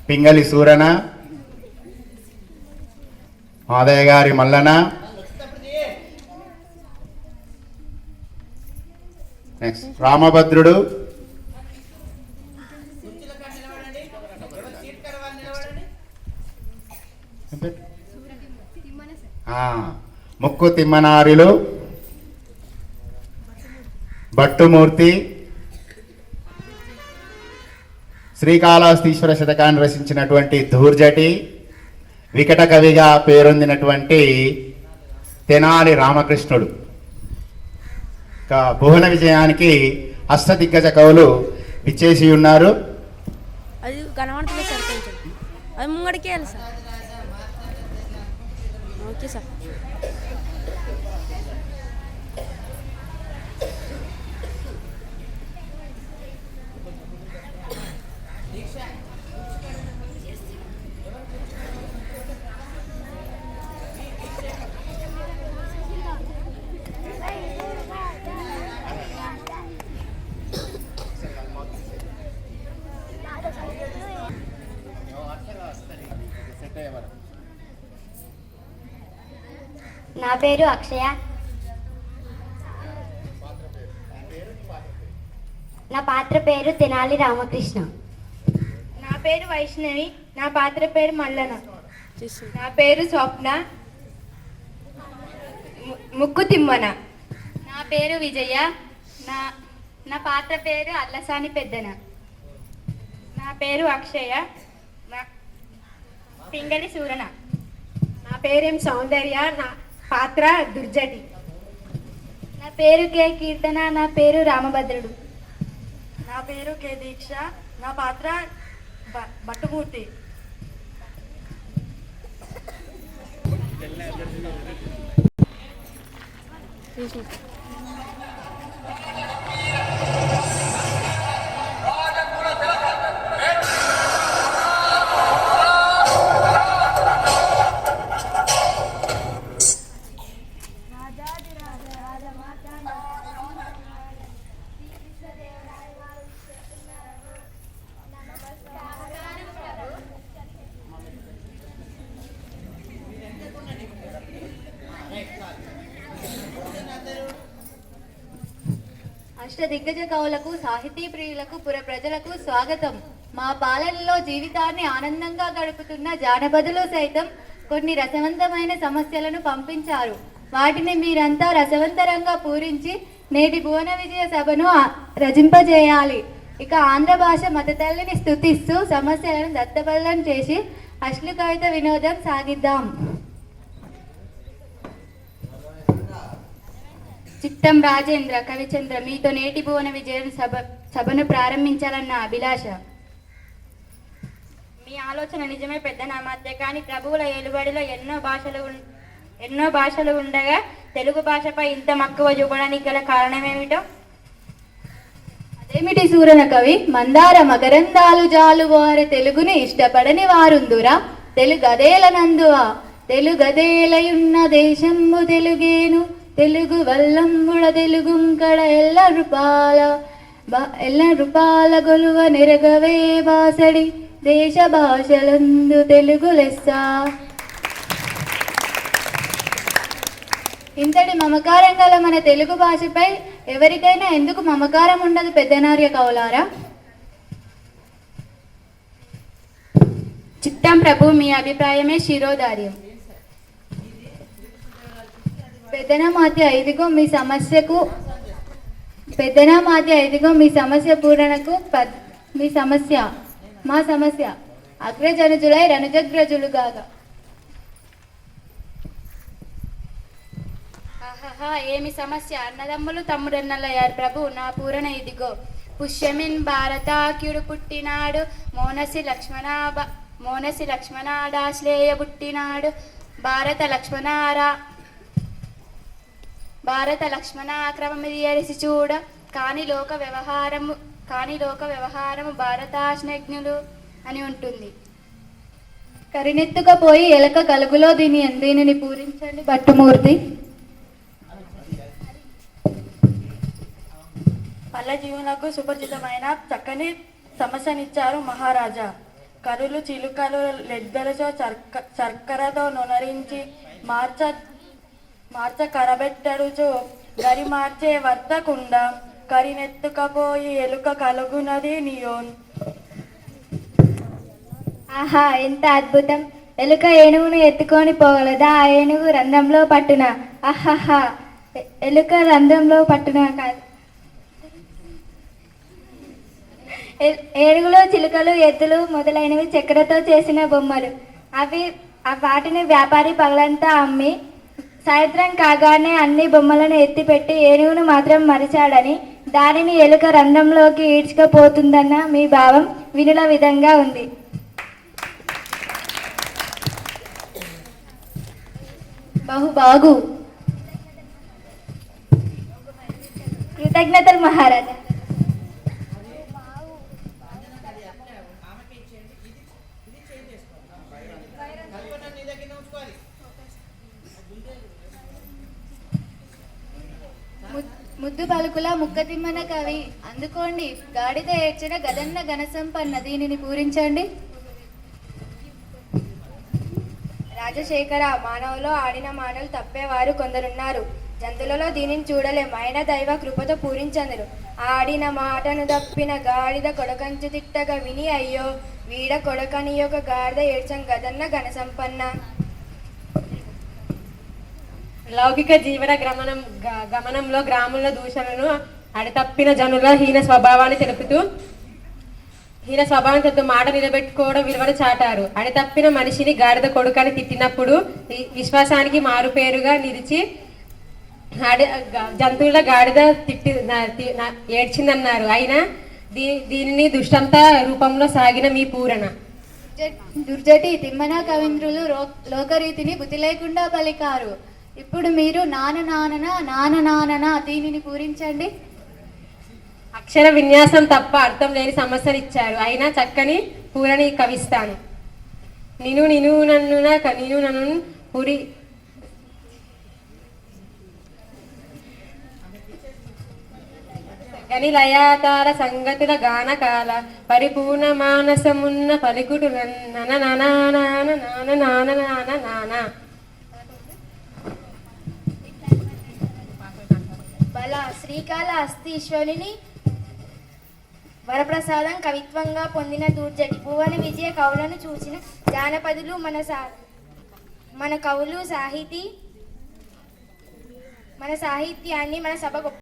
పింగళి సూరన, మాదయ్య గారి మల్లన, నెక్స్ట్ రామభద్రుడు, ముక్కు తిమ్మనారిలు, భట్టుమూర్తి, శ్రీకాళహస్తీశ్వర శతకాన్ని రచించినటువంటి ధూర్జటి, వికట కవిగా పేరొందినటువంటి తెనాలి రామకృష్ణుడు. భువన విజయానికి అష్టదిగ్గజ కవులు విచ్చేసి ఉన్నారు. అది కనబడుతుంది సార్, కొంచెం అది ముంగడికి వెళ్ళి సార్. Okay sir. నా పేరు అక్షయ. నా పాత్ర పేరు తెనాలి రామకృష్ణ. నా పేరు వైష్ణవి. నా పాత్ర పేరు మల్లన. నా పేరు స్వప్న. ముక్కు తిమ్మన. నా పేరు విజయ. నా పాత్ర పేరు అల్లసాని పెద్దన. నా పేరు అక్షయ. పింగళి సూరన. నా పేరేం సౌందర్య. నా పాత్ర దుర్జటి. నా పేరు కే కీర్తన. నా పేరు రామభద్రుడు. నా పేరు కే దీక్ష. నా పాత్ర భట్టుమూర్తి. అష్టదిగ్గజ కవులకు, సాహితీ ప్రియులకు, పుర ప్రజలకు స్వాగతం. మా పాలనలో జీవితాన్ని ఆనందంగా గడుపుతున్న జానపదులు సైతం కొన్ని రసవంతమైన సమస్యలను పంపించారు. వాటిని మీరంతా రసవంతరంగా పూరించి నేటి భువన విజయ సభను రచింపజేయాలి. ఇక ఆంధ్ర భాష మతతల్లిని స్తుతిస్తూ సమస్యలను దత్తబల్లం చేసి అశ్లు కవిత వినోదం సాగిద్దాం. చిత్తం రాజేంద్ర కవిచంద్ర మీతో నేటి భువన విజయం సభను ప్రారంభించాలన్న అభిలాష. మీ ఆలోచన నిజమే పెద్ద నా మధ్య, కానీ ప్రభువుల ఏలుబడిలో ఎన్నో భాషలు ఉండగా తెలుగు భాషపై ఇంత మక్కువ చూపడానికి గల కారణమేమిటో? అదేమిటి సూరన కవి? మందార మకరందాలు జాలు వారి తెలుగుని ఇష్టపడని వారుందురా తెలుగదేలనందువా. తెలుగదేలయున్న దేశంబు తెలుగేను, తెలుగు వల్లంబుడ తెలుగుంకడ ఎల్ల రూపాల గొలువ నెరగవే బాసడి దేశ భాషలందు తెలుగు లెస్స. ఇంతటి మమకారం గల మన తెలుగు భాషపై ఎవరికైనా ఎందుకు మమకారం ఉండదు పెద్దనార్య కవులారా? చిత్తం ప్రభు, మీ అభిప్రాయమే శిరోధార్యం. పెద్దనామాత్య ఇదిగో మీ సమస్యకు, పెద్దనామాత్య ఇదిగో మీ సమస్య పూరణకు మీ సమస్య మా సమస్య అగ్రజనుజులై రణజగ్రజులుగాగా. ఆహా, ఏమి సమస్య! అన్నదమ్ములు తమ్ముడన్నలయ్యారు ప్రభు. నా పూరణ ఇదిగో. పుష్యమిన్ భారతాక్యుడు పుట్టినాడు, మోనసి లక్ష్మణాడాశ్లేయ పుట్టినాడు. భారత లక్ష్మణాక్రమమిరియరిసి చూడ, కాని లోక వ్యవహారము భారతాజ్ఞజ్ఞులు అని ఉంటుంది. కరినెత్తుకపోయి ఎలక కలుగులో దీనిని పూరించండి భట్టుమూర్తి. పల్లె జీవులకు సుపరిచితమైన చక్కని సమస్యనిచ్చారు మహారాజా. కరులు చిలుకలు లెద్దలతో చర్కరతో నొనరించి మార్చ కరబెట్టడుచు గరి మార్చే వర్తకుండా కరినెత్తుకపోయి ఎలుక కలుగునది నియోన్. ఆహా, ఎంత అద్భుతం! ఎలుక ఏనుగును ఎత్తుకొని పోగలదా? ఆ ఏనుగు రంధ్రంలో పట్టున. ఆహాహా, ఎలుక రంధ్రంలో పట్టున కాదు. ఏనుగులు, చిలుకలు, ఎద్దులు మొదలైనవి చక్కెరతో చేసిన బొమ్మలు. వాటిని వ్యాపారి పగలంతా అమ్మి సాయంత్రం కాగానే అన్ని బొమ్మలను ఎత్తిపెట్టి ఏనుగును మాత్రం మరిచాడని, దానిని ఎలుక రంధ్రంలోకి ఈడ్చుకపోతుందన్న మీ భావం వినుల విధంగా ఉంది. బాగు. కృతజ్ఞతలు మహారాజా. ముద్దు పలుకుల ముక్కతిమ్మన కవి, అందుకోండి. గాడిద ఏడ్చిన గదన్న ఘనసంపన్న, దీనిని పూరించండి. రాజశేఖర, మానవులో ఆడిన మాటలు తప్పేవారు కొందరున్నారు. జంతువులలో దీనిని చూడలేం. అయిన దైవ కృపతో పూరించందురు. ఆడిన మాటను తప్పిన గాడిద కొడకంచు తిట్టగా విని, అయ్యో వీడ కొడకని యొక్క గాడిద ఏడ్చం గదన్న ఘనసంపన్న. లౌకిక జీవన గమనంలో గ్రాముల దూషణను అడతప్పిన జనుల హీన స్వభావాన్ని తెలుపుతూ మాట నిలబెట్టుకోవడం విలువను చాటారు. అడతప్పిన మనిషిని గాడిద కొడుకని తిట్టినప్పుడు విశ్వాసానికి మారుపేరుగా నిలిచి జంతువుల గాడిద ఏడ్చిందన్నారు. అయినా దీనిని దుష్టంత రూపంలో సాగిన మీ పూరణ. దుర్జటి తిమ్మన కవీంద్రులు లోకరీతిని బుద్ధి లేకుండా పలికారు. ఇప్పుడు మీరు నాననా దీనిని పూరించండి. అక్షర విన్యాసం తప్ప అర్థం లేని సమస్యలు ఇచ్చారు. అయినా చక్కని పూరని కవిస్తాను. నిను నన్ను పురి గని లయాతార సంగతుల గానకాల పరిపూర్ణ మానసమున్న పలికుటు నాన. బల శ్రీకాళహస్తీశ్వరుని వరప్రసాదం కవిత్వంగా పొందిన దూర్జటి భువన విజయ కవులను చూసిన జానపదులు మన కవులు మన సాహిత్యాన్ని మన సభ